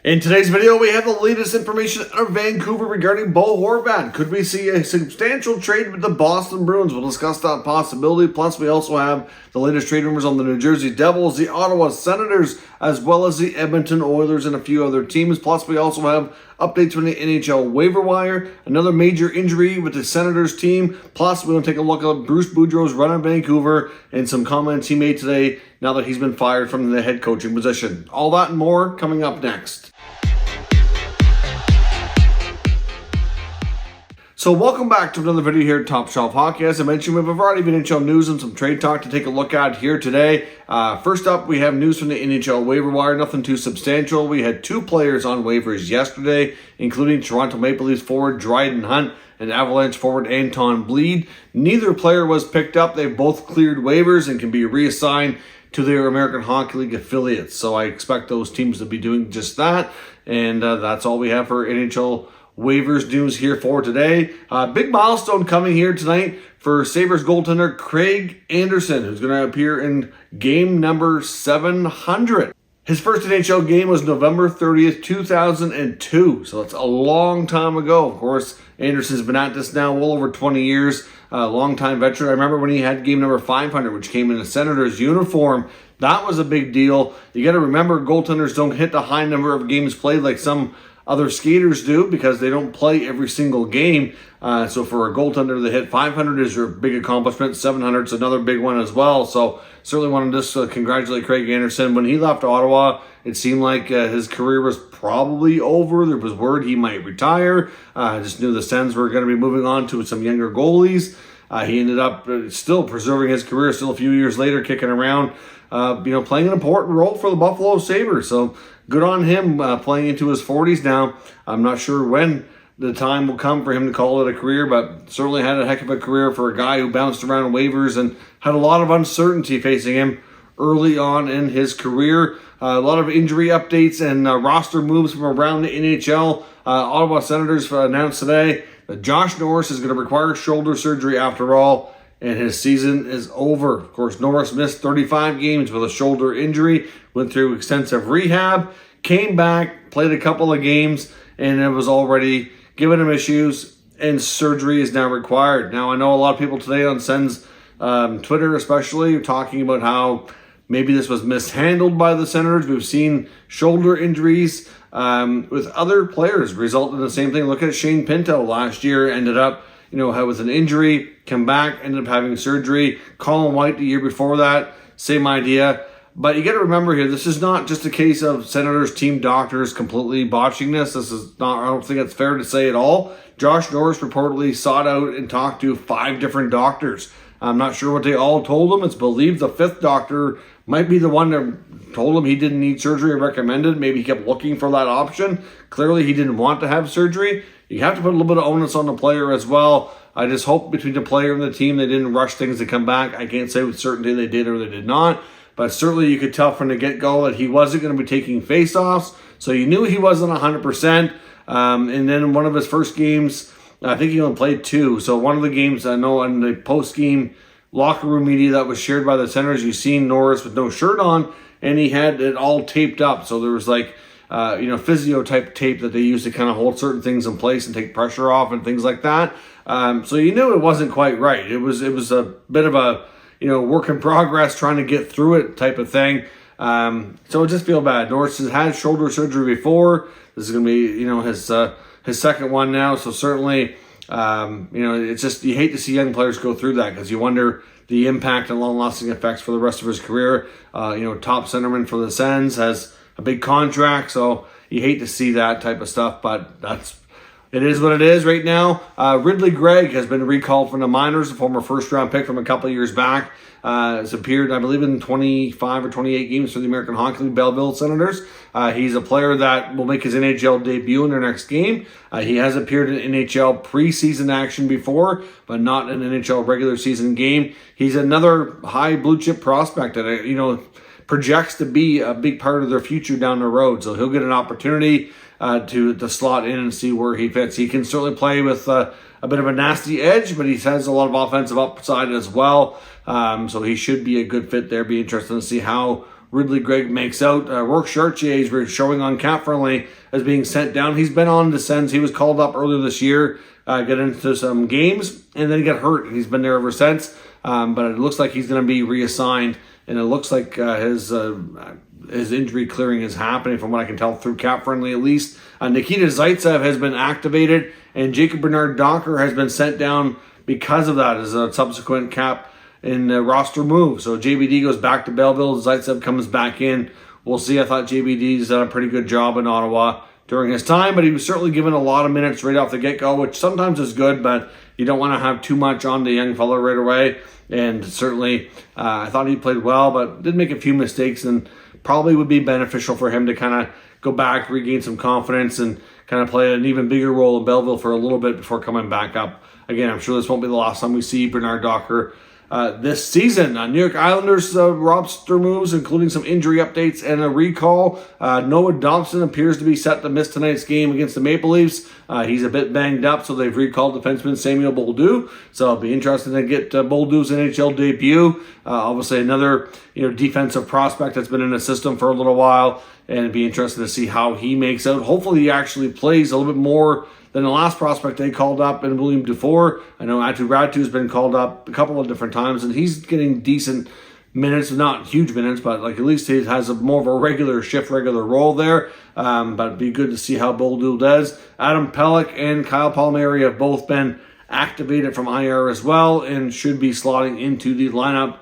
In today's video, we have the latest information out of Vancouver regarding Bo Horvat. Could we see a substantial trade with the Boston Bruins? We'll discuss that possibility. Plus, we also have the latest trade rumors on the New Jersey Devils, the Ottawa Senators, as well as the Edmonton Oilers and a few other teams. Plus, we also have updates from the NHL waiver wire, another major injury with the Senators team. Plus, we're going to take a look at Bruce Boudreau's run in Vancouver and some comments he made today now that he's been fired from the head coaching position. All that and more coming up next. So welcome back to another video here at Top Shelf Hockey. As I mentioned, we have a variety of NHL news and some trade talk to take a look at here today. First up, we have news from the NHL waiver wire, nothing too substantial. We had two players on waivers yesterday, including Toronto Maple Leafs forward Dryden Hunt and Avalanche forward Anton Bleed. Neither player was picked up. They've both cleared waivers and can be reassigned to their American Hockey League affiliates. So I expect those teams to be doing just that. And that's all we have for NHL waivers news here for today. Big milestone coming here tonight for Sabres goaltender Craig Anderson, who's going to appear in game number 700. His first NHL game was November 30th, 2002. So that's a long time ago. Of course, Anderson's been at this now well over 20 years. Long-time veteran. I remember when he had game number 500, which came in a Senators uniform. That was a big deal. You got to remember, goaltenders don't hit the high number of games played like some other skaters do because they don't play every single game. So for a goaltender to hit 500 is a big accomplishment. 700 is another big one as well. So certainly wanted to just congratulate Craig Anderson. When he left Ottawa, it seemed like his career was probably over. There was word he might retire. I just knew the Sens were going to be moving on to some younger goalies. He ended up still preserving his career, still a few years later, kicking around, playing an important role for the Buffalo Sabres. So good on him, playing into his 40s now. I'm not sure when the time will come for him to call it a career, but certainly had a heck of a career for a guy who bounced around waivers and had a lot of uncertainty facing him early on in his career. A lot of injury updates and roster moves from around the NHL. Ottawa Senators announced today that Josh Norris is going to require shoulder surgery after all, and his season is over. Of course, Norris missed 35 games with a shoulder injury, went through extensive rehab, came back, played a couple of games, and it was already giving him issues, and surgery is now required. Now, I know a lot of people today on Sens Twitter especially are talking about how maybe this was mishandled by the Senators. We've seen shoulder injuries with other players result in the same thing. Look at Shane Pinto last year, ended up with an injury, come back, ended up having surgery. Colin White the year before that, same idea. But you got to remember here, this is not just a case of Senators team doctors completely botching this. This is not, I don't think it's fair to say at all. Josh Norris reportedly sought out and talked to 5 different doctors. I'm not sure what they all told him. It's believed the 5th doctor might be the one that told him he didn't need surgery or recommended. Maybe he kept looking for that option. Clearly, he didn't want to have surgery. You have to put a little bit of onus on the player as well. I just hope between the player and the team they didn't rush things to come back. I can't say with certainty they did or they did not. But certainly you could tell from the get-go that he wasn't going to be taking face-offs. So you knew he wasn't 100%. And then one of his first games, I think he only played 2. So one of the games, I know in the post-game locker room media that was shared by the Senators, you seen Norris with no shirt on, and he had it all taped up. So there was physio type tape that they used to kind of hold certain things in place and take pressure off and things like that. So you knew it wasn't quite right. It was a bit of a work in progress, trying to get through it type of thing. So I just feel bad. Norris has had shoulder surgery before. This is going to be his second one now. So certainly it's just, you hate to see young players go through that because you wonder the impact and long-lasting effects for the rest of his career. Top centerman for the Sens, has a big contract, so you hate to see that type of stuff, but it is what it is right now. Ridley Gregg has been recalled from the minors, a former first-round pick from a couple of years back. Has appeared, I believe, in 25 or 28 games for the American Hockey League Belleville Senators. He's a player that will make his NHL debut in their next game. He has appeared in NHL preseason action before, but not in an NHL regular season game. He's another high blue-chip prospect that, projects to be a big part of their future down the road. So he'll get an opportunity to slot in and see where he fits. He can certainly play with a bit of a nasty edge, but he has a lot of offensive upside as well. So he should be a good fit there. Be interesting to see how Ridley Gregg makes out. Rourke Chartier is showing on cap friendly as being sent down. He's been on the Sens. He was called up earlier this year, get into some games, and then he got hurt. He's been there ever since, but it looks like he's going to be reassigned, and it looks like his injury clearing is happening from what I can tell through cap friendly at least. Nikita Zaitsev has been activated, and Jacob Bernard-Docker has been sent down because of that as a subsequent cap in roster move. So JBD goes back to Belleville. Zaitsev comes back in. We'll see. I thought JBD's done a pretty good job in Ottawa during his time, but he was certainly given a lot of minutes right off the get-go, which sometimes is good, but you don't want to have too much on the young fellow right away. And certainly, I thought he played well, but did make a few mistakes, and probably would be beneficial for him to kind of go back, regain some confidence, and kind of play an even bigger role in Belleville for a little bit before coming back up. Again, I'm sure this won't be the last time we see Bernard-Docker this season. New York Islanders roster moves, including some injury updates and a recall. Noah Dobson appears to be set to miss tonight's game against the Maple Leafs. He's a bit banged up, so they've recalled defenseman Samuel Boudreau. So it'll be interesting to get Boudreau's NHL debut. Obviously, another defensive prospect that's been in the system for a little while, and it'd be interesting to see how he makes out. Hopefully, he actually plays a little bit more than the last prospect they called up in William Dufour. I know Atu Ratu's been called up a couple of different times, and he's getting decent minutes, not huge minutes, but like at least he has more of a regular role there. But it'd be good to see how Boudreau does. Adam Pelech and Kyle Palmieri have both been activated from IR as well, and should be slotting into the lineup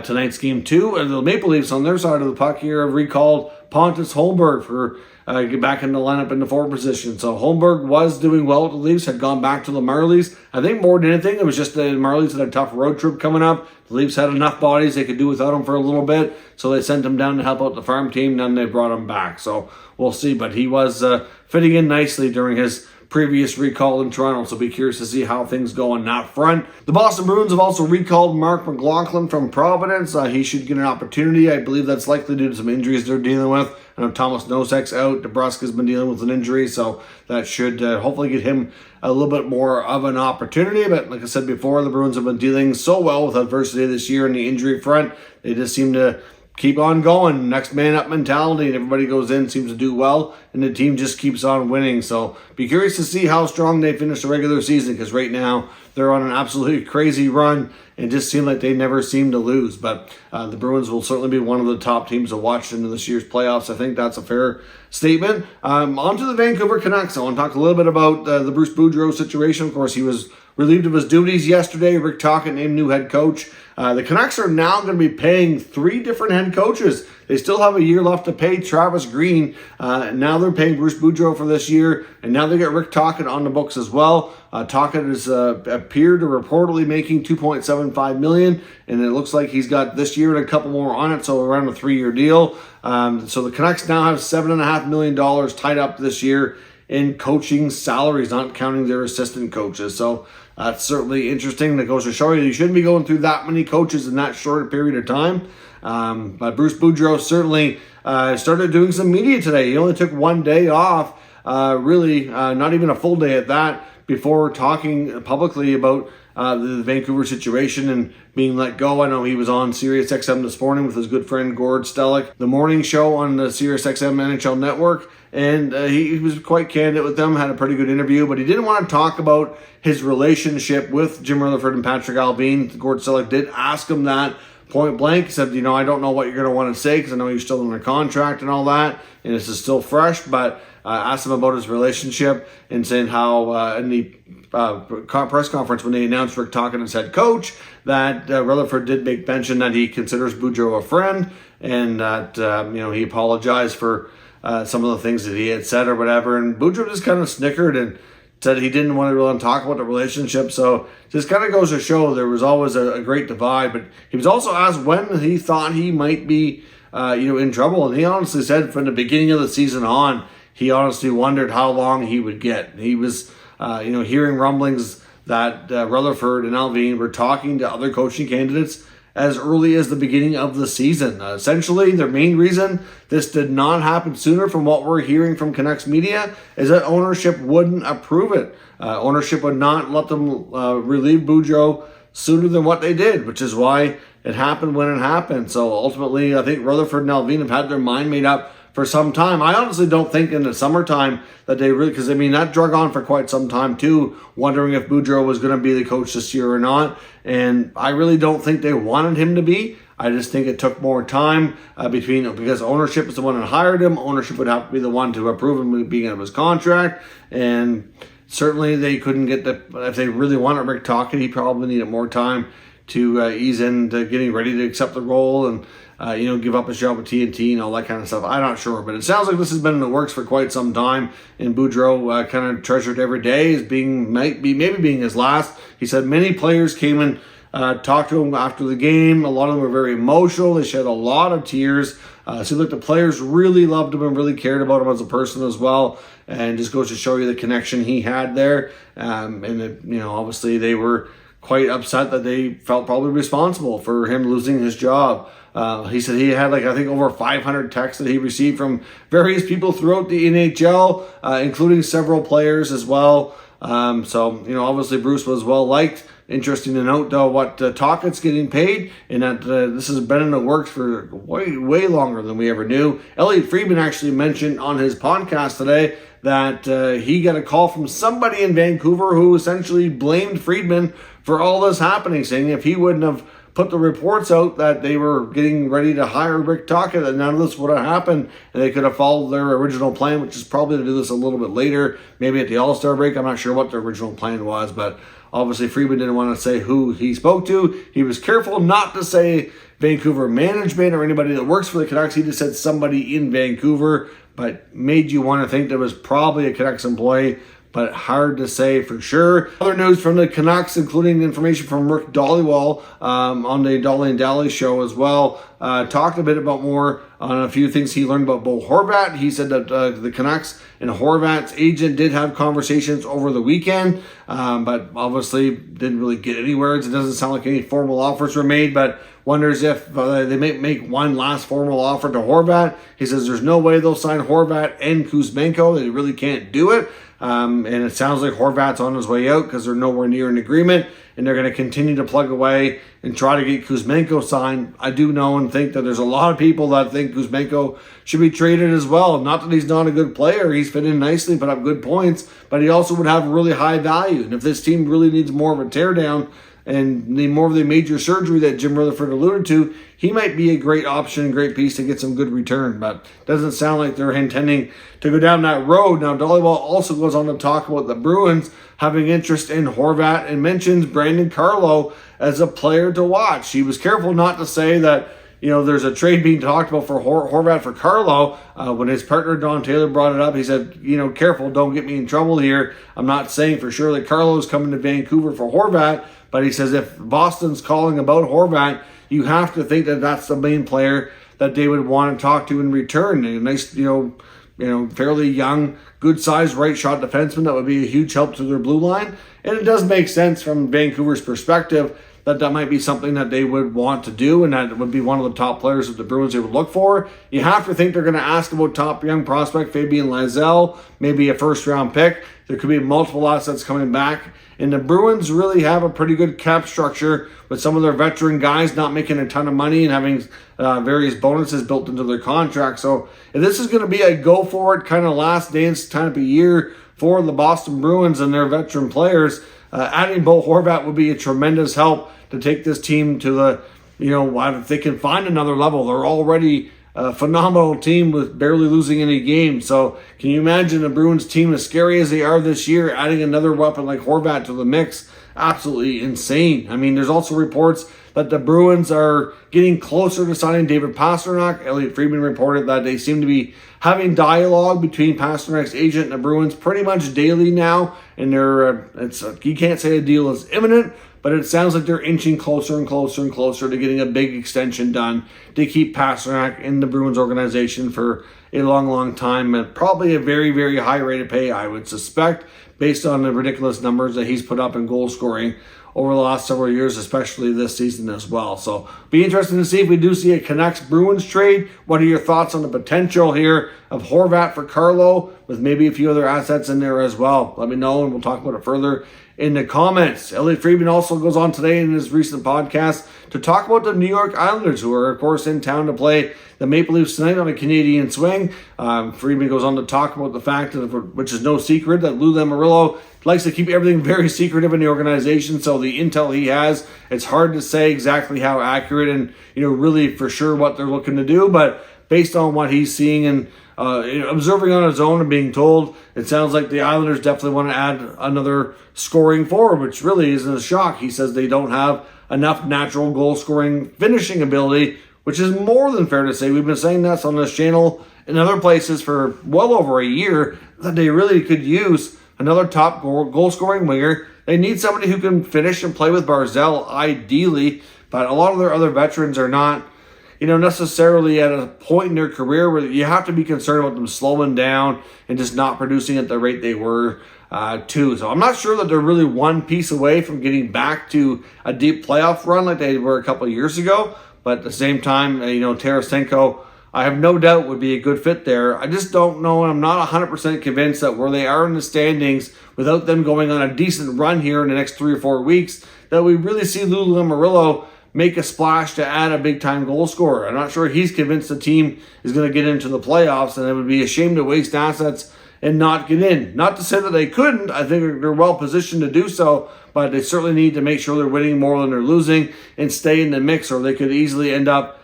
tonight's game too. And the Maple Leafs on their side of the puck here have recalled Pontus Holmberg for get back in the lineup in the forward position. So Holmberg was doing well with the Leafs, had gone back to the Marlies. I think more than anything, it was just the Marlies had a tough road trip coming up. The Leafs had enough bodies they could do without him for a little bit, so they sent him down to help out the farm team, then they brought him back. So we'll see, but he was fitting in nicely during his previous recall in Toronto, so be curious to see how things go on that front. The Boston Bruins have also recalled Mark McLaughlin from Providence. He should get an opportunity. I believe that's likely due to some injuries they're dealing with. I know Thomas Nosek's out. DeBrusk's been dealing with an injury, so that should hopefully get him a little bit more of an opportunity. But like I said before, the Bruins have been dealing so well with adversity this year in the injury front. They just seem to keep on going, next man up mentality, and everybody goes in, seems to do well, and the team just keeps on winning. So be curious to see how strong they finish the regular season, because right now they're on an absolutely crazy run and just seem like they never seem to lose. But the Bruins will certainly be one of the top teams to watch into this year's playoffs. I think that's a fair statement. On to the Vancouver Canucks. I want to talk a little bit about the Bruce Boudreau situation. Of course, he was relieved of his duties yesterday. Rick Tocchet named new head coach. The Canucks are now going to be paying 3 different head coaches. They still have a year left to pay Travis Green. Now they're paying Bruce Boudreau for this year, and now they get Rick Tocchet on the books as well. Tocchet has appeared to reportedly making $2.75 million, and it looks like he's got this year and a couple more on it, so around a 3-year deal. So the Canucks now have $7.5 million tied up this year in coaching salaries, not counting their assistant coaches. So that's certainly interesting. That goes to show you shouldn't be going through that many coaches in that short a period of time. But Bruce Boudreau certainly started doing some media today. He only took one day off, not even a full day at that, before talking publicly about the Vancouver situation and being let go. I know he was on SiriusXM this morning with his good friend Gord Stellick, the morning show on the SiriusXM NHL network, and he was quite candid with them, had a pretty good interview, but he didn't want to talk about his relationship with Jim Rutherford and Patrick Allvin. Gord Stellick did ask him that point blank. He said, I don't know what you're going to want to say because I know you're still under contract and all that, and this is still fresh, but asked him about his relationship and saying how in the press conference when they announced Rick Tocchet as head coach that Rutherford did make mention that he considers Boudreau a friend, and that he apologized for some of the things that he had said or whatever, and Boudreau just kind of snickered and said he didn't want to really talk about the relationship. So just kind of goes to show there was always a great divide. But he was also asked when he thought he might be in trouble, and he honestly said from the beginning of the season on, he honestly wondered how long he would get. He was hearing rumblings that Rutherford and Allvin were talking to other coaching candidates as early as the beginning of the season. Essentially, their main reason this did not happen sooner, from what we're hearing from Canucks media, is that ownership wouldn't approve it. Ownership would not let them relieve Boudreau sooner than what they did, which is why it happened when it happened. So ultimately, I think Rutherford and Allred have had their mind made up for some time. I honestly don't think in the summertime that they really, because I mean, that drug on for quite some time too, wondering if Boudreau was going to be the coach this year or not. And I really don't think they wanted him to be. I just think it took more time because ownership is the one that hired him. Ownership would have to be the one to approve him being out of his contract. And certainly they couldn't get if they really wanted Rick Tocchet, he probably needed more time to ease into getting ready to accept the role and give up his job with TNT and all that kind of stuff. I'm not sure, but it sounds like this has been in the works for quite some time, and Boudreau kind of treasured every day as maybe being his last. He said many players came and talked to him after the game. A lot of them were very emotional. They shed a lot of tears. So look, the players really loved him and really cared about him as a person as well, and just goes to show you the connection he had there. Obviously they were quite upset that they felt probably responsible for him losing his job. He said he had I think over 500 texts that he received from various people throughout the NHL, including several players as well. Obviously Bruce was well liked. Interesting to note, though, what Tocchet's getting paid, and that this has been in the works for way longer than we ever knew. Elliotte Friedman actually mentioned on his podcast today that he got a call from somebody in Vancouver who essentially blamed Friedman for all this happening, saying if he wouldn't have put the reports out that they were getting ready to hire Rick Tocchet, that none of this would have happened, and they could have followed their original plan, which is probably to do this a little bit later, maybe at the All-Star break. I'm not sure what their original plan was, but obviously Friedman didn't want to say who he spoke to. He was careful not to say Vancouver management or anybody that works for the Canucks. He just said somebody in Vancouver, but made you want to think there was probably a Canucks employee, but hard to say for sure. Other news from the Canucks, including information from Rick Dhaliwal on the Dolly and Dally show as well, talked a bit about more on a few things he learned about Bo Horvat. He said that the Canucks and Horvat's agent did have conversations over the weekend, but obviously didn't really get anywhere. It doesn't sound like any formal offers were made, but wonders if they may make one last formal offer to Horvat. He says there's no way they'll sign Horvat and Kuzmenko. They really can't do it. And it sounds like Horvat's on his way out because they're nowhere near an agreement, and they're going to continue to plug away and try to get Kuzmenko signed. I do know and think that there's a lot of people that think Kuzmenko should be traded as well. Not that he's not a good player. He's fit in nicely, put up good points, but he also would have really high value. And if this team really needs more of a teardown and need more of the major surgery that Jim Rutherford alluded to, he might be a great option and great piece to get some good return, but doesn't sound like they're intending to go down that road. Now, Dhaliwal also goes on to talk about the Bruins having interest in Horvat and mentions Brandon Carlo as a player to watch. He was careful not to say that, there's a trade being talked about for Horvat for Carlo. When his partner Don Taylor brought it up, he said, careful, don't get me in trouble here. I'm not saying for sure that Carlo's coming to Vancouver for Horvat, but he says if Boston's calling about Horvat, you have to think that that's the main player that they would want to talk to in return. A nice, fairly young, good-sized right-shot defenseman that would be a huge help to their blue line. And it does make sense from Vancouver's perspective that might be something that they would want to do, and that would be one of the top players of the Bruins they would look for. You have to think they're going to ask about top young prospect Fabian Lysell, maybe a first-round pick. There could be multiple assets coming back. And the Bruins really have a pretty good cap structure with some of their veteran guys not making a ton of money and having various bonuses built into their contract. So if this is going to be a go-for-it kind of last dance type of year for the Boston Bruins and their veteran players, adding Bo Horvat would be a tremendous help to take this team to the, if they can find another level. They're already a phenomenal team with barely losing any games. So can you imagine the Bruins team, as scary as they are this year, adding another weapon like Horvat to the mix? Absolutely insane. I mean, there's also reports that the Bruins are getting closer to signing David Pastrnak. Elliotte Friedman reported that they seem to be having dialogue between Pasternak's agent and the Bruins pretty much daily now. And you can't say a deal is imminent, but it sounds like they're inching closer and closer and closer to getting a big extension done to keep Pastrnak in the Bruins organization for a long, long time, and probably a very, very high rate of pay, I would suspect, based on the ridiculous numbers that he's put up in goal scoring over the last several years, especially this season as well. So be interesting to see if we do see a Canucks Bruins trade. What are your thoughts on the potential here of Horvat for Carlo, with maybe a few other assets in there as well? Let me know, and we'll talk about it further in the comments. Elliotte Friedman also goes on today in his recent podcast to talk about the New York Islanders, who are, of course, in town to play the Maple Leafs tonight on a Canadian swing. Friedman goes on to talk about the fact, which is no secret, that Lou Lamoriello likes to keep everything very secretive in the organization. So the intel he has, it's hard to say exactly how accurate and really for sure what they're looking to do. But based on what he's seeing and observing on his own and being told, it sounds like the Islanders definitely want to add another scoring forward, which really isn't a shock. He says they don't have enough natural goal-scoring finishing ability, which is more than fair to say. We've been saying that on this channel and other places for well over a year, that they really could use another top goal-scoring winger. They need somebody who can finish and play with Barzal, ideally, but a lot of their other veterans are not necessarily at a point in their career where you have to be concerned about them slowing down and just not producing at the rate they were too. So I'm not sure that they're really one piece away from getting back to a deep playoff run like they were a couple of years ago. But at the same time, Tarasenko, I have no doubt would be a good fit there. I just don't know, and I'm not 100% convinced that where they are in the standings, without them going on a decent run here in the next 3 or 4 weeks, that we really see Lou Lamoriello make a splash to add a big-time goal scorer. I'm not sure he's convinced the team is going to get into the playoffs, and it would be a shame to waste assets and not get in. Not to say that they couldn't. I think they're well-positioned to do so, but they certainly need to make sure they're winning more than they're losing and stay in the mix, or they could easily end up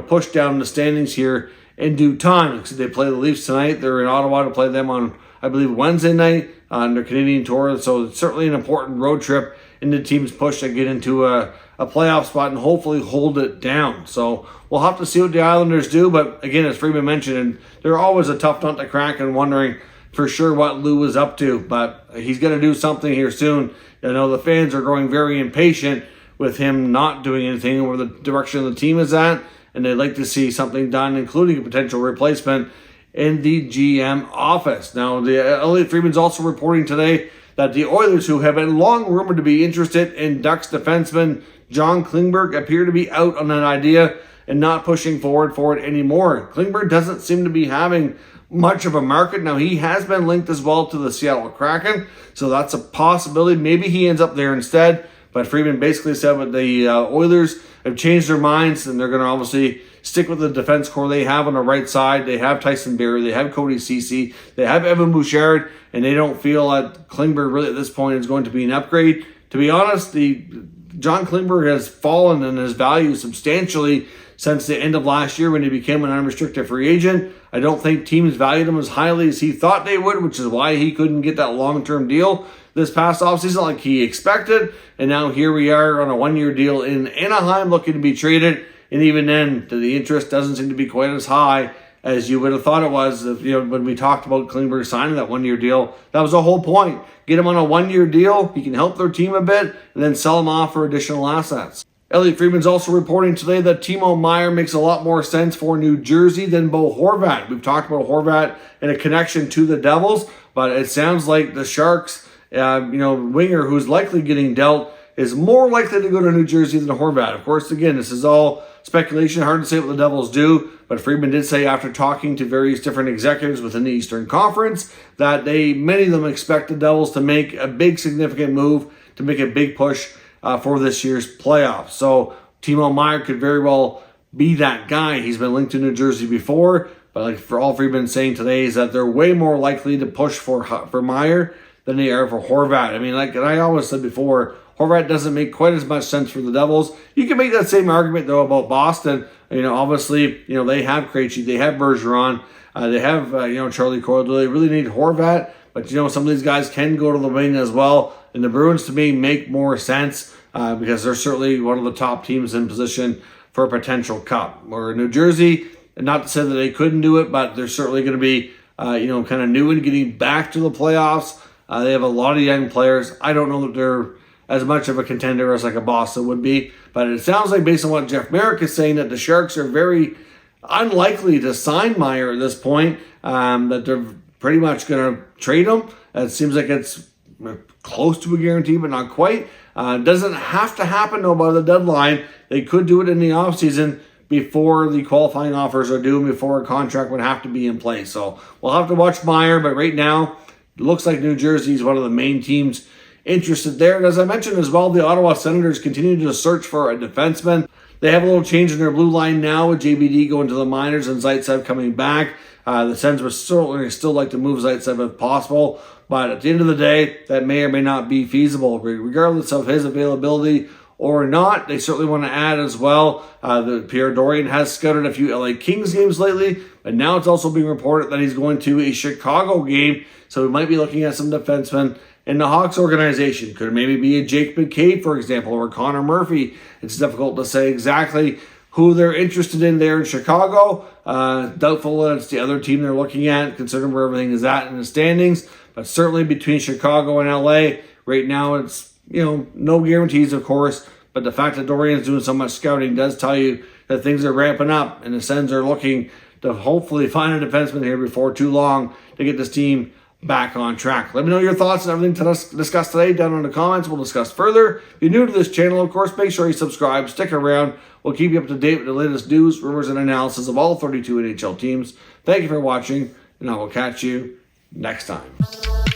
pushed down the standings here in due time. Because they play the Leafs tonight. They're in Ottawa to play them on, I believe, Wednesday night on their Canadian tour. So it's certainly an important road trip in the team's push to get into a playoff spot and hopefully hold it down. So we'll have to see what the Islanders do. But again, as Freeman mentioned, they're always a tough nut to crack, and wondering for sure what Lou is up to. But he's going to do something here soon. The fans are growing very impatient with him not doing anything where the direction the team is at, and they'd like to see something done, including a potential replacement in the GM office. Now, Elliotte Friedman's also reporting today that the Oilers, who have been long rumored to be interested in Ducks defenseman John Klingberg, appear to be out on that idea and not pushing forward for it anymore. Klingberg doesn't seem to be having much of a market. Now, he has been linked as well to the Seattle Kraken, so that's a possibility. Maybe he ends up there instead. But Friedman basically said that the Oilers have changed their minds, and they're going to obviously stick with the defense core they have on the right side. They have Tyson Barrie, they have Cody Ceci, they have Evan Bouchard, and they don't feel that Klingberg really at this point is going to be an upgrade. To be honest, John Klingberg has fallen in his value substantially since the end of last year when he became an unrestricted free agent. I don't think teams valued him as highly as he thought they would, which is why he couldn't get that long-term deal this past offseason like he expected. And now here we are on a one-year deal in Anaheim looking to be traded. And even then, the interest doesn't seem to be quite as high as you would have thought it was. When we talked about Klingberg signing that one-year deal, that was the whole point. Get him on a one-year deal. He can help their team a bit, and then sell him off for additional assets. Elliotte Friedman's also reporting today that Timo Meier makes a lot more sense for New Jersey than Bo Horvat. We've talked about Horvat in a connection to the Devils, but it sounds like the Sharks, winger who's likely getting dealt, is more likely to go to New Jersey than Horvat. Of course, again, this is all speculation. Hard to say what the Devils do, but Friedman did say after talking to various different executives within the Eastern Conference that many of them expect the Devils to make a big significant move, to make a big push for this year's playoffs. So Timo Meier could very well be that guy. He's been linked to New Jersey before, but for all Friedman's saying today is that they're way more likely to push for Meier than they are for Horvat. I mean, like I always said before, Horvat doesn't make quite as much sense for the Devils. You can make that same argument, though, about Boston. Obviously, they have Krejci, they have Bergeron, they have, Charlie Coyle. Do they really need Horvat? But, some of these guys can go to the wing as well. And the Bruins, to me, make more sense because they're certainly one of the top teams in position for a potential cup. Or New Jersey, and not to say that they couldn't do it, but they're certainly going to be, kind of new in getting back to the playoffs. They have a lot of young players. I don't know that they're as much of a contender as like a Boston would be. But it sounds like, based on what Jeff Merrick is saying, that the Sharks are very unlikely to sign Meier at this point, that they're pretty much going to trade him. It seems like it's close to a guarantee, but not quite. Doesn't have to happen, though, by the deadline. They could do it in the offseason before the qualifying offers are due and before a contract would have to be in place. So we'll have to watch Meier, but right now it looks like New Jersey is one of the main teams interested there. And as I mentioned as well, the Ottawa Senators continue to search for a defenseman. They have a little change in their blue line now with JBD going to the minors and Zaitsev coming back. The Sens would certainly still like to move Zaitsev if possible, but at the end of the day, that may or may not be feasible. Regardless of his availability or not, they certainly want to add as well. Pierre Dorion has scouted a few LA Kings games lately, but now it's also being reported that he's going to a Chicago game, so we might be looking at some defensemen in the Hawks organization. Could maybe be a Jake McCabe, for example, or Connor Murphy. It's difficult to say exactly who they're interested in there in Chicago. Doubtful that it's the other team they're looking at, considering where everything is at in the standings. But certainly between Chicago and LA, right now it's, no guarantees, of course. But the fact that Dorion's doing so much scouting does tell you that things are ramping up, and the Sens are looking to hopefully find a defenseman here before too long to get this team back on track. Let me know your thoughts and everything to discuss today down in the comments. We'll discuss further. If you're new to this channel, of course, make sure you subscribe. Stick around. We'll keep you up to date with the latest news, rumors, and analysis of all 32 NHL teams. Thank you for watching, and I will catch you next time.